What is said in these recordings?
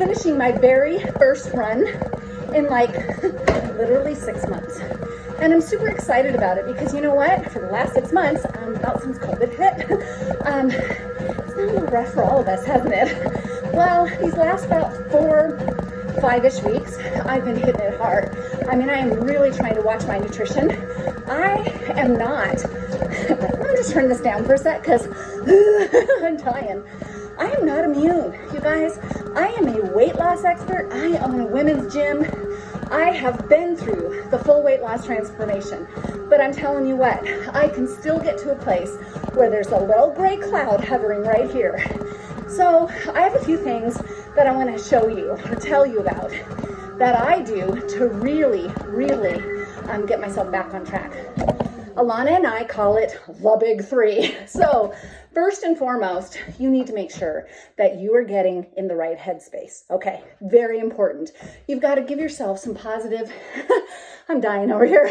finishing my very first run in like literally 6 months. And I'm super excited about it because you know what? For the last 6 months, about since COVID hit, it's been a little rough for all of us, hasn't it? Well, these last about 4-5-ish weeks, I've been hitting it hard. I mean, I am really trying to watch my nutrition. I am not, let me just turn this down for a sec because I'm dying. I am not immune, you guys. I am a weight loss expert. I own a women's gym. I have been through the full weight loss transformation, but I'm telling you what, I can still get to a place where there's a little gray cloud hovering right here. So I have a few things that I want to show you or tell you about that I do to really get myself back on track. Alana and I call it the big three. So first and foremost, you need to make sure that you are getting in the right headspace. Okay, very important. You've got to give yourself some positive, I'm dying over here,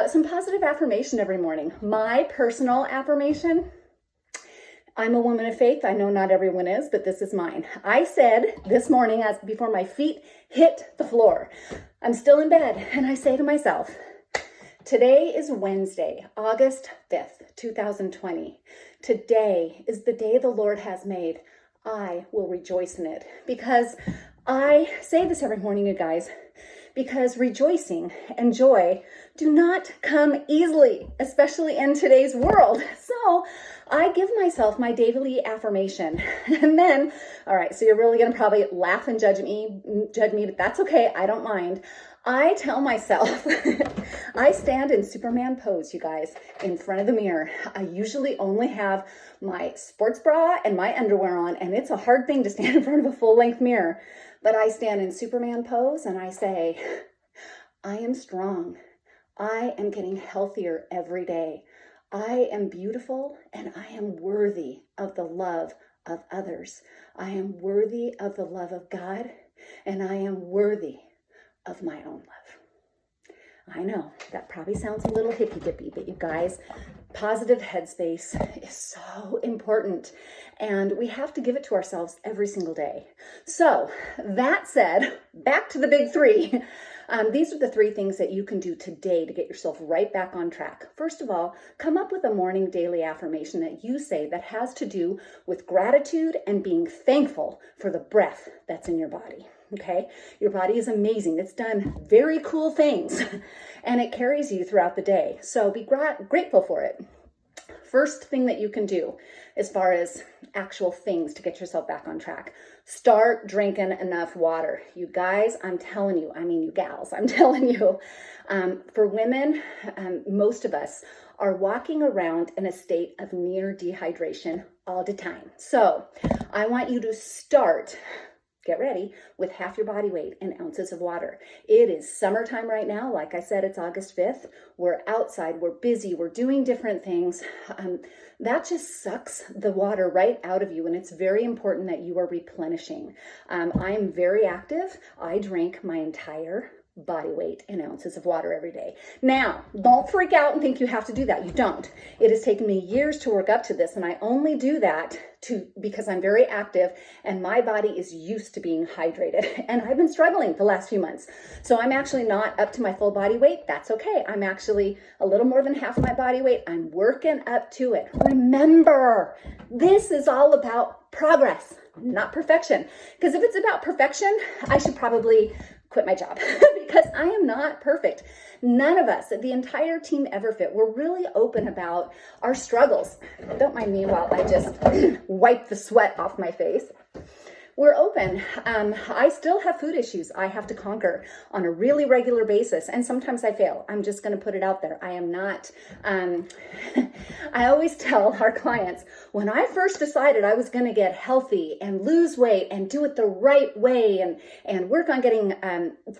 some positive affirmation every morning. My personal affirmation, I'm a woman of faith. I know not everyone is, but this is mine. I said this morning, as before my feet hit the floor, I'm still in bed, and I say to myself, today is Wednesday, August 5th, 2020. Today is the day the Lord has made. I will rejoice in it. Because I say this every morning, you guys, because rejoicing and joy do not come easily, especially in today's world. So I give myself my daily affirmation. And then, all right, so you're really going to probably laugh and judge me, but that's okay. I don't mind. I tell myself, I stand in Superman pose, you guys, in front of the mirror. I usually only have my sports bra and my underwear on, and it's a hard thing to stand in front of a full-length mirror. But I stand in Superman pose and I say, I am strong. I am getting healthier every day. I am beautiful and I am worthy of the love of others. I am worthy of the love of God, and I am worthy of my own love. I know that probably sounds a little hippy-dippy, but you guys, positive headspace is so important, and we have to give it to ourselves every single day. So that said, back to the big three. These are the three things that you can do today to get yourself right back on track. First of all, come up with a morning daily affirmation that you say that has to do with gratitude and being thankful for the breath that's in your body. Okay, your body is amazing. It's done very cool things and it carries you throughout the day. So be grateful for it. First thing that you can do as far as actual things to get yourself back on track, start drinking enough water. You guys, I'm telling you, you gals, I'm telling you, for women, most of us are walking around in a state of near dehydration all the time. So I want you to start, get ready, with half your body weight in ounces of water. It is summertime right now. Like I said, it's August 5th. We're outside, we're busy, we're doing different things. That just sucks the water right out of you, and it's very important that you are replenishing. I am very active. I drink my entire body weight in ounces of water every day. Now, don't freak out and think you have to do that. You don't. It has taken me years to work up to this, and I only do that because I'm very active and my body is used to being hydrated. And I've been struggling the last few months. So I'm actually not up to my full body weight. That's okay. I'm actually a little more than half my body weight. I'm working up to it. Remember, this is all about progress, not perfection. Because if it's about perfection, I should probably quit my job because I am not perfect. None of us, the entire team Everfit, we're really open about our struggles. Don't mind me while I just wipe the sweat off my face. We're open. I still have food issues I have to conquer on a really regular basis, and sometimes I fail. I'm just going to put it out there. I am not, I always tell our clients, when I first decided I was going to get healthy and lose weight and do it the right way and work on getting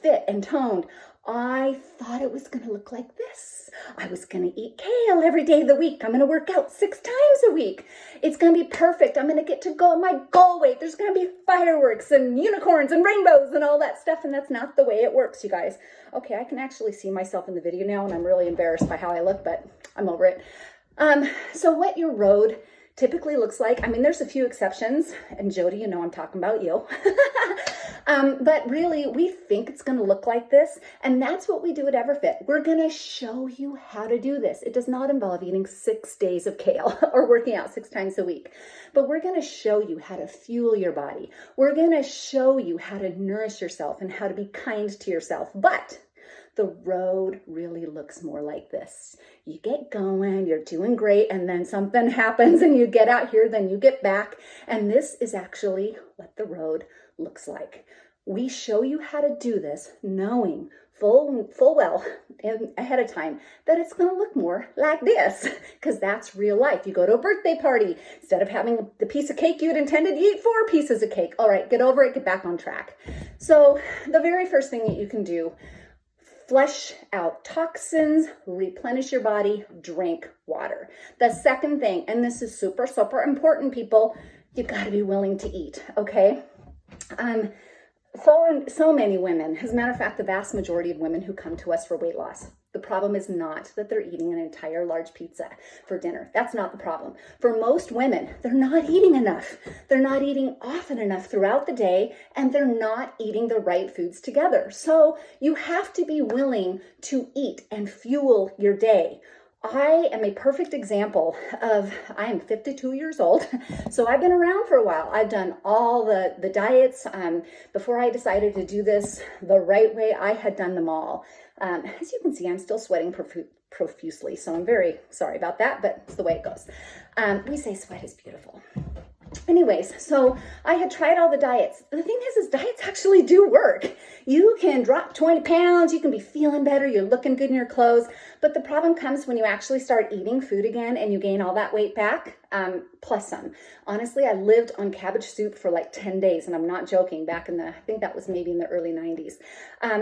fit and toned, I thought it was going to look like this. I was going to eat kale every day of the week. I'm going to work out 6 times a week. It's going to be perfect. I'm going to get to go my goal weight. There's going to be fireworks and unicorns and rainbows and all that stuff. And that's not the way it works, you guys. Okay, I can actually see myself in the video now, and I'm really embarrassed by how I look, but I'm over it. So what your road typically looks like, I mean, there's a few exceptions, and Jody, you know I'm talking about you. But really, we think it's going to look like this, and that's what we do at Everfit. We're going to show you how to do this. It does not involve eating 6 days of kale or working out 6 times a week, but we're going to show you how to fuel your body. We're going to show you how to nourish yourself and how to be kind to yourself. But the road really looks more like this. You get going, you're doing great, and then something happens and you get out here, then you get back. And this is actually what the road looks like. We show you how to do this knowing full well ahead of time that it's going to look more like this, because that's real life. You go to a birthday party, instead of having the piece of cake you had intended, you eat 4 pieces of cake. All right, get over it, get back on track. So the very first thing that you can do, flush out toxins, replenish your body, drink water. The second thing, and this is super, super important, people, you got to be willing to eat, okay? So many women, as a matter of fact, the vast majority of women who come to us for weight loss, the problem is not that they're eating an entire large pizza for dinner. That's not the problem. For most women, they're not eating enough. They're not eating often enough throughout the day, and they're not eating the right foods together. So you have to be willing to eat and fuel your day. I am a perfect example of, I am 52 years old, so I've been around for a while. I've done all the diets. Before I decided to do this the right way, I had done them all. As you can see, I'm still sweating profusely, so I'm very sorry about that, but it's the way it goes. We say sweat is beautiful. Anyways, so I had tried all the diets. The thing is diets actually do work. You can drop 20 pounds, you can be feeling better, you're looking good in your clothes, but the problem comes when you actually start eating food again and you gain all that weight back, plus some. Honestly, I lived on cabbage soup for like 10 days, and I'm not joking, back in I think that was maybe in the early 90s.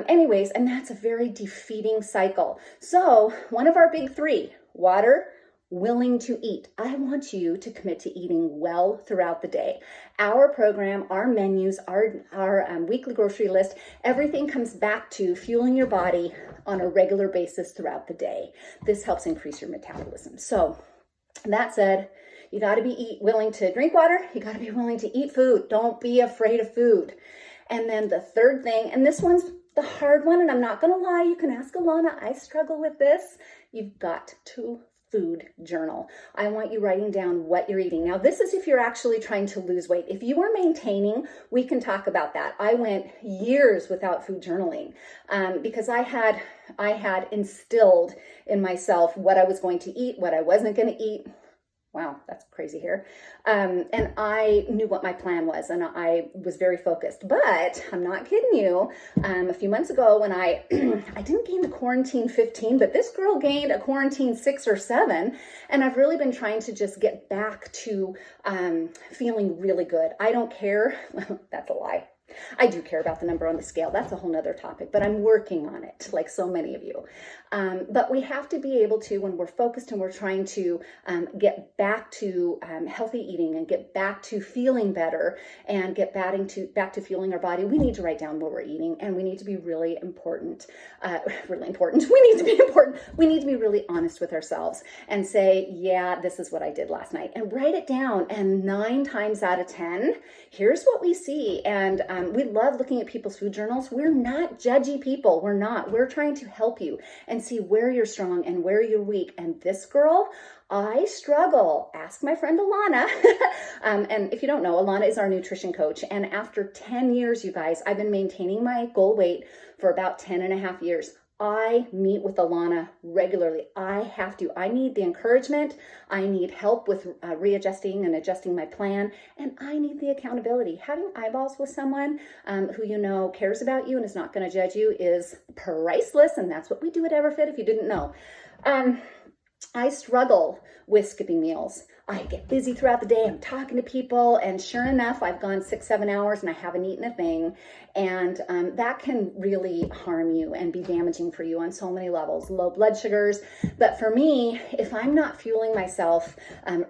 Anyways, and that's a very defeating cycle. So one of our big 3, water, willing to eat. I want you to commit to eating well throughout the day. Our program, our menus, our weekly grocery list, everything comes back to fueling your body on a regular basis throughout the day. This helps increase your metabolism. So that said, you got to be willing to drink water. You got to be willing to eat food. Don't be afraid of food. And then the third thing, and this one's the hard one, and I'm not going to lie, you can ask Alana, I struggle with this. You've got to food journal. I want you writing down what you're eating. Now, this is if you're actually trying to lose weight. If you are maintaining, we can talk about that. I went years without food journaling because I had instilled in myself what I was going to eat, what I wasn't going to eat. Wow, that's crazy here. And I knew what my plan was, and I was very focused. But I'm not kidding you. A few months ago when I didn't gain the quarantine 15, but this girl gained a quarantine 6 or 7. And I've really been trying to just get back to feeling really good. I don't care. That's a lie. I do care about the number on the scale. That's a whole nother topic, but I'm working on it, like so many of you. But we have to be able to, when we're focused and we're trying to get back to healthy eating and get back to feeling better and get back to fueling our body, we need to write down what we're eating, and we need to be really important. We need to be important. We need to be really honest with ourselves and say, yeah, this is what I did last night, and write it down. And 9 times out of 10, here's what we see. And we love looking at people's food journals. We're not judgy people. We're not. We're trying to help you and see where you're strong and where you're weak. And this girl, I struggle. Ask my friend Alana. And if you don't know, Alana is our nutrition coach. And after 10 years, you guys, I've been maintaining my goal weight for about 10 and a half years. I meet with Alana regularly. I have to. I need the encouragement. I need help with readjusting and adjusting my plan. And I need the accountability. Having eyeballs with someone who you know cares about you and is not going to judge you is priceless. And that's what we do at Everfit, if you didn't know. I struggle with skipping meals. I get busy throughout the day. I'm talking to people, and sure enough, I've gone 6-7 hours and I haven't eaten a thing. And that can really harm you and be damaging for you on so many levels. Low blood sugars. But for me, if I'm not fueling myself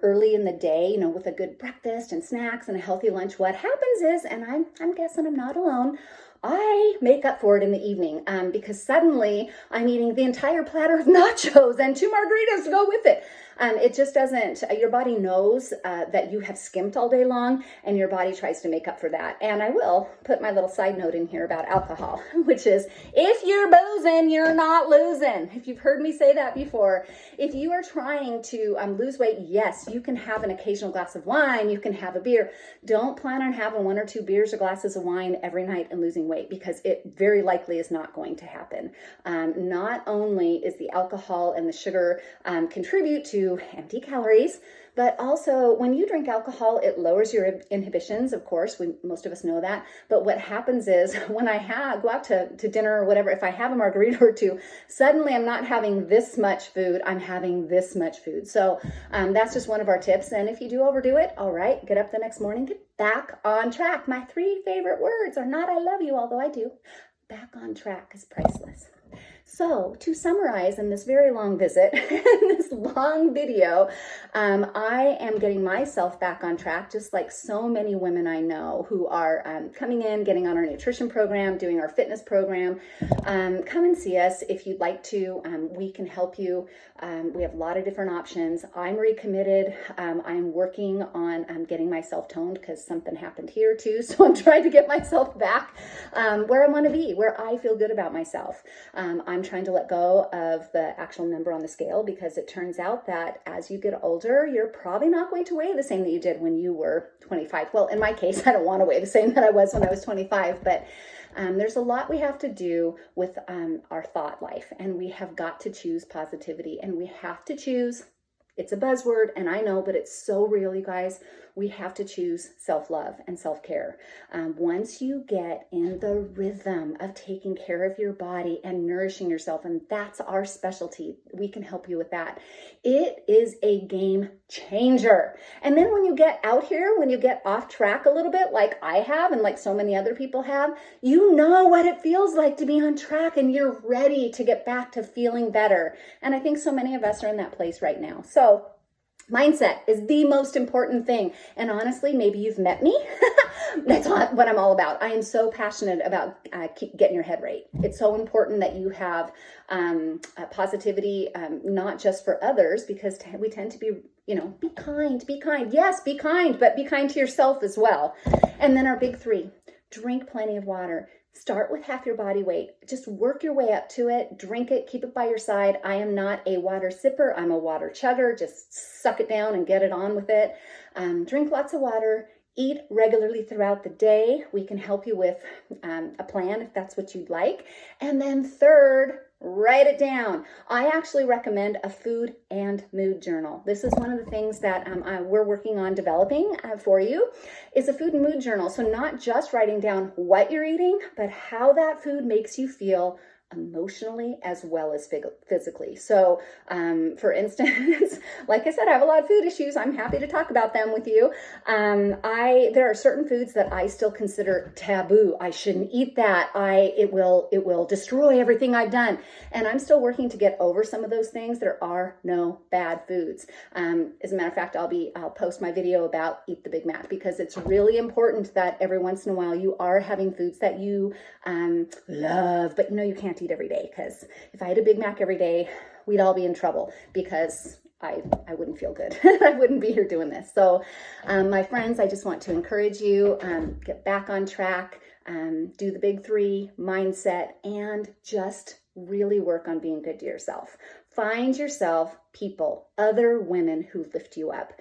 early in the day, with a good breakfast and snacks and a healthy lunch, what happens is, and I'm guessing I'm not alone, I make up for it in the evening because suddenly I'm eating the entire platter of nachos and 2 margaritas to go with it. It just doesn't, your body knows that you have skimped all day long, and your body tries to make up for that. And I will put my little side note in here about alcohol, which is, if you're boozing, you're not losing. If you've heard me say that before, if you are trying to lose weight, yes, you can have an occasional glass of wine, you can have a beer. Don't plan on having 1 or 2 beers or glasses of wine every night and losing weight, because it very likely is not going to happen. Not only is the alcohol and the sugar contribute to empty calories, but also when you drink alcohol, it lowers your inhibitions. Of course, most of us know that. But what happens is when I go out to dinner or whatever, if I have a margarita or 2, suddenly I'm not having this much food, I'm having this much food. So that's just one of our tips. And if you do overdo it, all right, get up the next morning, get back on track. My 3 favorite words are not I love you, although I do. Back on track is priceless. So to summarize in this very long visit, this long video, I am getting myself back on track, just like so many women I know who are coming in, getting on our nutrition program, doing our fitness program. Come and see us if you'd like to. We can help you. We have a lot of different options. I'm recommitted. I'm working on getting myself toned because something happened here too. So I'm trying to get myself back where I want to be, where I feel good about myself. I'm trying to let go of the actual number on the scale, because it turns out that as you get older, you're probably not going to weigh the same that you did when you were 25. Well, in my case, I don't want to weigh the same that I was when I was 25, but there's a lot we have to do with our thought life, and we have got to choose positivity, and we have to choose, it's a buzzword, and I know, but it's so real, you guys. We have to choose self-love and self-care. Once you get in the rhythm of taking care of your body and nourishing yourself, and that's our specialty, we can help you with that. It is a game changer. And then when you get out here, when you get off track a little bit, like I have and like so many other people have, you know what it feels like to be on track, and you're ready to get back to feeling better. And I think so many of us are in that place right now. So mindset is the most important thing. And honestly, maybe you've met me. That's what I'm all about. I am so passionate about getting your head right. It's so important that you have positivity, not just for others, because we tend to be, be kind. Yes, be kind, but be kind to yourself as well. And then our big 3, drink plenty of water. Start with half your body weight. Just work your way up to it. Drink it. Keep it by your side. I am not a water sipper. I'm a water chugger. Just suck it down and get it on with it. Drink lots of water. Eat regularly throughout the day. We can help you with a plan if that's what you'd like. And then 3rd, write it down. I actually recommend a food and mood journal. This is one of the things that we're working on developing for you, is a food and mood journal. So not just writing down what you're eating, but how that food makes you feel emotionally as well as physically. So for instance, like I said, I have a lot of food issues. I'm happy to talk about them with you. There are certain foods that I still consider taboo. I shouldn't eat that. It will destroy everything I've done. And I'm still working to get over some of those things. There are no bad foods. As a matter of fact, I'll post my video about Eat the Big Mac, because it's really important that every once in a while you are having foods that you love, but you can't eat every day, because if I had a Big Mac every day, we'd all be in trouble, because I wouldn't feel good. I wouldn't be here doing this. So my friends, I just want to encourage you, get back on track, do the big 3, mindset, and just really work on being good to yourself. Find yourself people, other women who lift you up.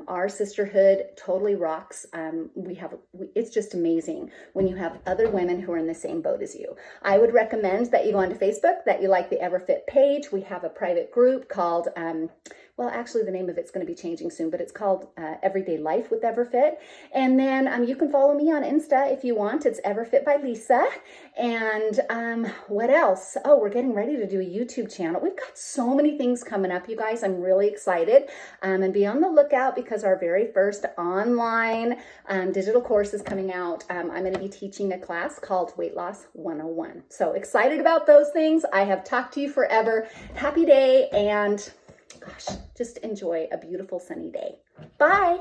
Our sisterhood totally rocks. It's just amazing when you have other women who are in the same boat as you. I would recommend that you go onto Facebook, that you like the Everfit page. We have a private group called, actually the name of it's going to be changing soon, but it's called Everyday Life with Everfit. And then you can follow me on Insta if you want. It's Everfit by Lisa. And what else? Oh, we're getting ready to do a YouTube channel. We've got so many things coming up, you guys. I'm really excited. And be on the lookout, because our very first online digital course is coming out. I'm going to be teaching a class called Weight Loss 101. So excited about those things. I have talked to you forever. Happy day, and gosh, just enjoy a beautiful sunny day. Bye.